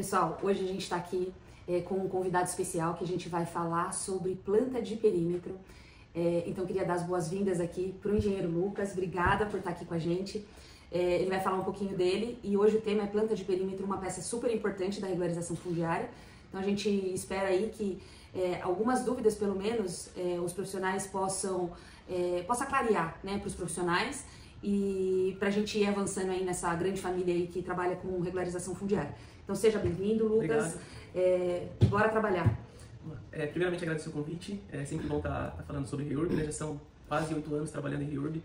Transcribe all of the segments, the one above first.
Pessoal, hoje a gente está aqui com um convidado especial que a gente vai falar sobre planta de perímetro. Então, queria dar as boas-vindas aqui para o engenheiro Lucas. Obrigada por estar aqui com a gente. Ele vai falar um pouquinho dele e hoje o tema é planta de perímetro, uma peça super importante da regularização fundiária. Então, a gente espera aí que algumas dúvidas, pelo menos, os profissionais possa clarear, né, para os profissionais e para a gente ir avançando aí nessa grande família aí que trabalha com regularização fundiária. Então seja bem-vindo, Lucas. Bora trabalhar. Primeiramente agradeço o convite. É sempre bom estar falando sobre REURB, né? Já são quase 8 anos trabalhando em REURB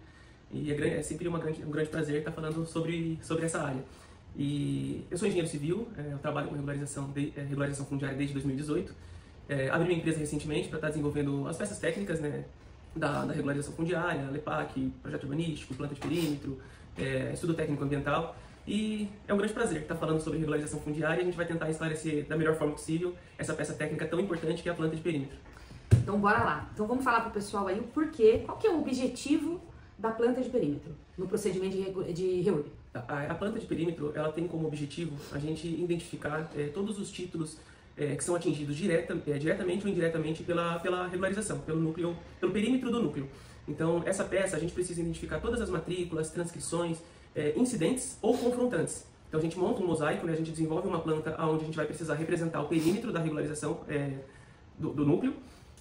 e é sempre um grande prazer estar falando sobre essa área. E eu sou engenheiro civil, eu trabalho com regularização fundiária desde 2018. Abri minha empresa recentemente para estar desenvolvendo as peças técnicas, né, da regularização fundiária, LEPAC, projeto urbanístico, planta de perímetro, estudo técnico ambiental. E é um grande prazer estar falando sobre regularização fundiária e a gente vai tentar esclarecer da melhor forma possível essa peça técnica tão importante que é a planta de perímetro. Então bora lá. Então vamos falar para o pessoal aí o porquê, qual que é o objetivo da planta de perímetro no procedimento de REURB. A planta de perímetro, ela tem como objetivo a gente identificar todos os títulos que são atingidos diretamente ou indiretamente pela regularização, pelo perímetro do núcleo. Então, essa peça a gente precisa identificar todas as matrículas, transcrições, incidentes ou confrontantes. Então, a gente monta um mosaico, né, a gente desenvolve uma planta onde a gente vai precisar representar o perímetro da regularização do núcleo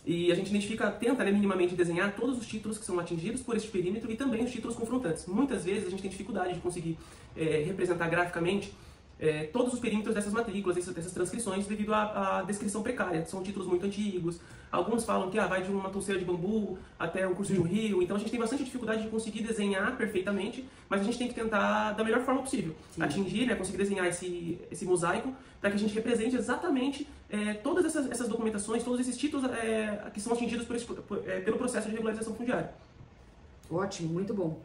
e a gente tenta, né, minimamente desenhar todos os títulos que são atingidos por esse perímetro e também os títulos confrontantes. Muitas vezes a gente tem dificuldade de conseguir representar graficamente todos os perímetros dessas matrículas, dessas transcrições, devido à descrição precária. São títulos muito antigos. Alguns falam que vai de uma touceira de bambu até o curso de um rio. Então a gente tem bastante dificuldade de conseguir desenhar perfeitamente, mas a gente tem que tentar da melhor forma possível. Sim. Atingir, né, conseguir desenhar esse mosaico para que a gente represente exatamente todas essas documentações, todos esses títulos que são atingidos pelo processo de regularização fundiária. Ótimo, muito bom.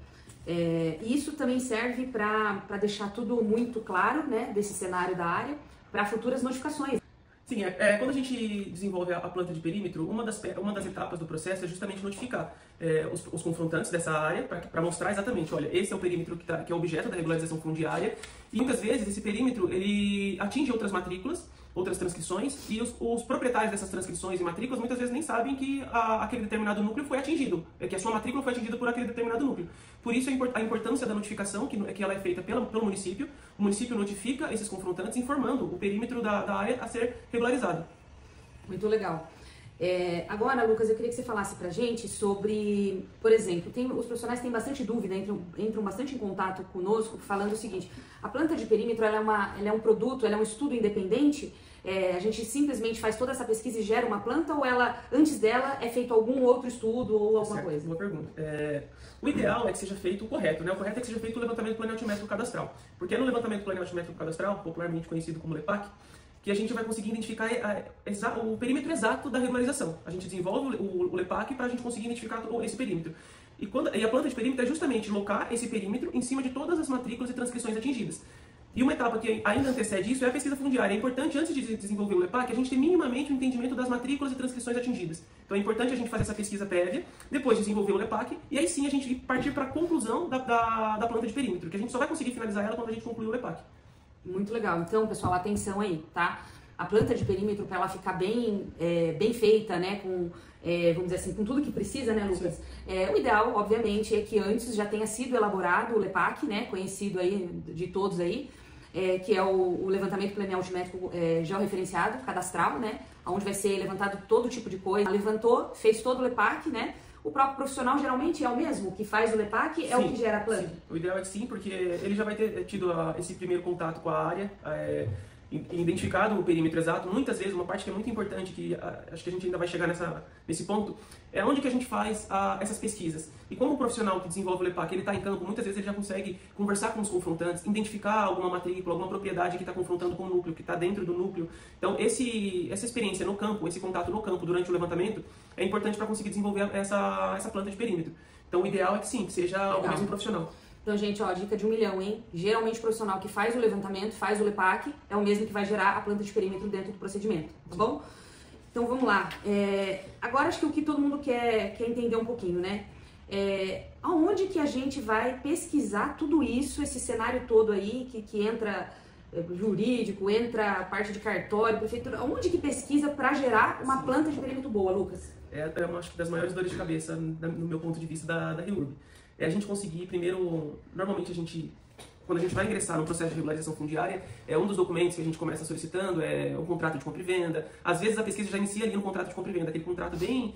Isso também serve para deixar tudo muito claro, né, desse cenário da área, para futuras notificações. Sim, quando a gente desenvolve a planta de perímetro, uma das etapas do processo é justamente notificar os confrontantes dessa área para mostrar exatamente, olha, esse é o perímetro que é objeto da regularização fundiária e muitas vezes esse perímetro ele atinge outras matrículas, outras transcrições e os proprietários dessas transcrições e matrículas muitas vezes nem sabem que aquele determinado núcleo foi atingido, que a sua matrícula foi atingida por aquele determinado núcleo. Por isso a importância da notificação, que ela é feita pelo município. O município notifica esses confrontantes informando o perímetro da área a ser regularizado. Muito legal. Agora, Lucas, eu queria que você falasse pra gente sobre, por exemplo, os profissionais têm bastante dúvida, entram bastante em contato conosco falando o seguinte: a planta de perímetro ela é um produto, ela é um estudo independente? A gente simplesmente faz toda essa pesquisa e gera uma planta, ou antes dela é feito algum outro estudo ou alguma coisa? Boa pergunta. O ideal é que seja feito o correto, né? O correto é que seja feito o levantamento planeoaltimétrico cadastral, porque é no levantamento planeoaltimétrico cadastral, popularmente conhecido como LEPAC, que a gente vai conseguir identificar o perímetro exato da regularização. A gente desenvolve o LEPAC para a gente conseguir identificar esse perímetro. E a planta de perímetro é justamente locar esse perímetro em cima de todas as matrículas e transcrições atingidas. E uma etapa que ainda antecede isso é a pesquisa fundiária. É importante, antes de desenvolver o LEPAC, a gente ter minimamente um entendimento das matrículas e transcrições atingidas. Então é importante a gente fazer essa pesquisa prévia, depois desenvolver o LEPAC, e aí sim a gente partir para a conclusão da planta de perímetro, que a gente só vai conseguir finalizar ela quando a gente concluir o LEPAC. Muito legal. Então, pessoal, atenção aí, tá? A planta de perímetro, para ela ficar bem feita, né, vamos dizer assim, com tudo que precisa, né, Lucas? O ideal, obviamente, é que antes já tenha sido elaborado o LEPAC, né, conhecido aí de todos aí, que é o levantamento planeoaltimétrico georreferenciado, cadastral, né, onde vai ser levantado todo tipo de coisa. Levantou, fez todo o LEPAC, né? O próprio profissional geralmente é o mesmo que faz o LEPAC, é o que gera a planta? Sim. O ideal é que sim, porque ele já vai ter tido esse primeiro contato com a área, identificado o perímetro exato. Muitas vezes, uma parte que é muito importante, que acho que a gente ainda vai chegar nesse ponto, é onde que a gente faz essas pesquisas. E como o profissional que desenvolve o LEPAC, ele está em campo, muitas vezes ele já consegue conversar com os confrontantes, identificar alguma matrícula, alguma propriedade que está confrontando com o núcleo, que está dentro do núcleo. Então, essa experiência no campo, esse contato no campo durante o levantamento, é importante para conseguir desenvolver essa planta de perímetro. Então, o ideal é que sim, que seja o mesmo profissional. Então, gente, ó, dica de 1 milhão, hein? Geralmente o profissional que faz o levantamento, faz o LEPAC, é o mesmo que vai gerar a planta de perímetro dentro do procedimento, tá bom? Então, vamos lá. Agora, acho que o que todo mundo quer entender um pouquinho, né? Aonde que a gente vai pesquisar tudo isso, esse cenário todo aí, que entra jurídico, entra a parte de cartório, prefeitura, onde que pesquisa para gerar uma planta de perímetro boa, Lucas? Eu acho que das maiores dores de cabeça, no meu ponto de vista, da REURB. É a gente conseguir, primeiro, normalmente quando a gente vai ingressar no processo de regularização fundiária, um dos documentos que a gente começa solicitando é o contrato de compra e venda. Às vezes a pesquisa já inicia ali no contrato de compra e venda, aquele contrato bem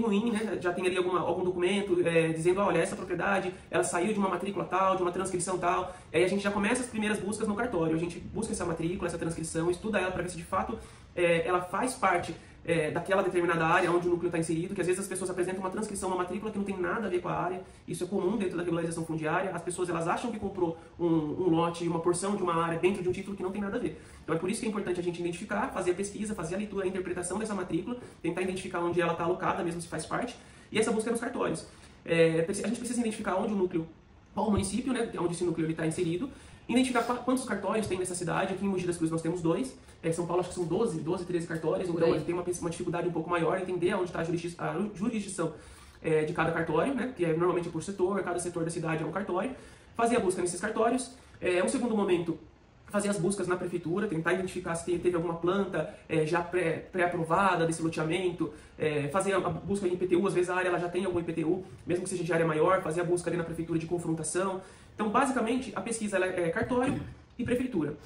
ruim, né? Já tem ali algum documento dizendo, olha, essa propriedade, ela saiu de uma matrícula tal, de uma transcrição tal. E aí a gente já começa as primeiras buscas no cartório. A gente busca essa matrícula, essa transcrição, estuda ela para ver se de fato ela faz parte daquela determinada área onde o núcleo está inserido, que às vezes as pessoas apresentam uma transcrição, uma matrícula que não tem nada a ver com a área. Isso é comum dentro da regularização fundiária. As pessoas elas acham que comprou um lote, uma porção de uma área dentro de um título que não tem nada a ver. Então é por isso que é importante a gente identificar, fazer a pesquisa, fazer a leitura, a interpretação dessa matrícula, tentar identificar onde ela está alocada, mesmo se faz parte, e essa busca nos cartórios. A gente precisa identificar onde o núcleo, qual o município, né, onde esse núcleo está inserido, identificar quantos cartórios tem nessa cidade. Aqui em Mogi das Cruzes nós temos 2, São Paulo acho que são 12, 13 cartórios, então tem uma dificuldade um pouco maior, entender onde está a jurisdição de cada cartório, né, que é normalmente por setor, cada setor da cidade é um cartório, fazer a busca nesses cartórios. Um segundo momento, fazer as buscas na prefeitura, tentar identificar se teve alguma planta já pré-aprovada desse loteamento, fazer a busca em IPTU, às vezes a área ela já tem algum IPTU, mesmo que seja de área maior, fazer a busca ali na prefeitura de confrontação. Então, basicamente, a pesquisa ela é cartório e prefeitura.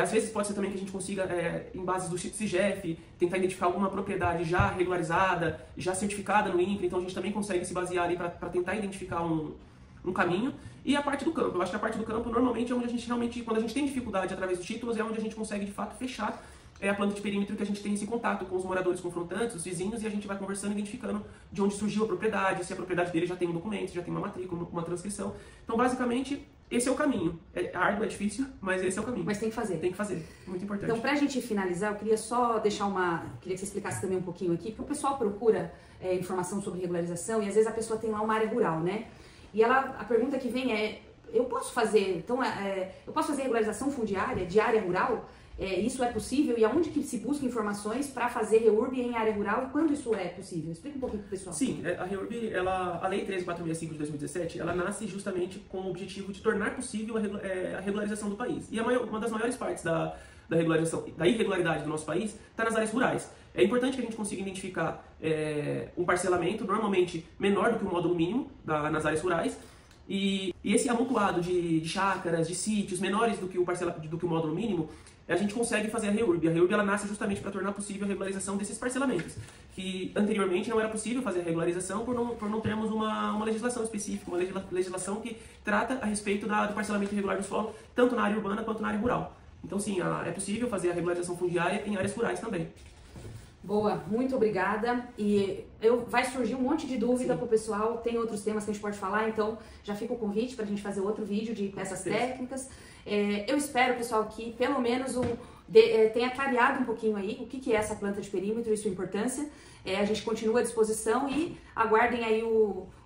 Às vezes pode ser também que a gente consiga, em base do CIGEF, tentar identificar alguma propriedade já regularizada, já certificada no INCRA, então a gente também consegue se basear ali para tentar identificar um caminho. E a parte do campo, eu acho que a parte do campo normalmente é onde a gente realmente, quando a gente tem dificuldade através dos títulos, é onde a gente consegue de fato fechar a planta de perímetro, que a gente tem esse contato com os moradores confrontantes, os vizinhos, e a gente vai conversando, identificando de onde surgiu a propriedade, se a propriedade dele já tem um documento, já tem uma matrícula, uma transcrição. Então, basicamente, esse é o caminho. É árduo, é difícil, mas esse é o caminho. Mas tem que fazer. Tem que fazer, muito importante. Então, pra gente finalizar, eu queria só deixar queria que você explicasse também um pouquinho aqui, porque o pessoal procura informação sobre regularização e às vezes a pessoa tem lá uma área rural, né? E a pergunta que vem eu posso fazer regularização fundiária de área rural? Isso é possível? E aonde que se busca informações para fazer REURB em área rural e quando isso é possível? Explica um pouquinho pro pessoal. Sim, a REURB, a Lei 13465 de 2017, ela nasce justamente com o objetivo de tornar possível a regularização do país. E uma das maiores partes da irregularidade do nosso país está nas áreas rurais. É importante que a gente consiga identificar um parcelamento normalmente menor do que o módulo mínimo nas áreas rurais, e esse amontoado de chácaras, de sítios menores do que o módulo mínimo, a gente consegue fazer a REURB. A REURB ela nasce justamente para tornar possível a regularização desses parcelamentos, que anteriormente não era possível fazer a regularização por não termos uma legislação específica, uma legislação que trata a respeito do parcelamento irregular do solo, tanto na área urbana quanto na área rural. Então sim, é possível fazer a regularização fundiária em áreas rurais também. Boa, muito obrigada. E vai surgir um monte de dúvida para o pessoal, tem outros temas que a gente pode falar, então já fica o convite para a gente fazer outro vídeo de peças técnicas. Eu espero, pessoal, que pelo menos tenha clareado um pouquinho aí o que é essa planta de perímetro e sua importância. A gente continua à disposição e aguardem aí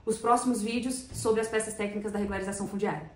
os próximos vídeos sobre as peças técnicas da regularização fundiária.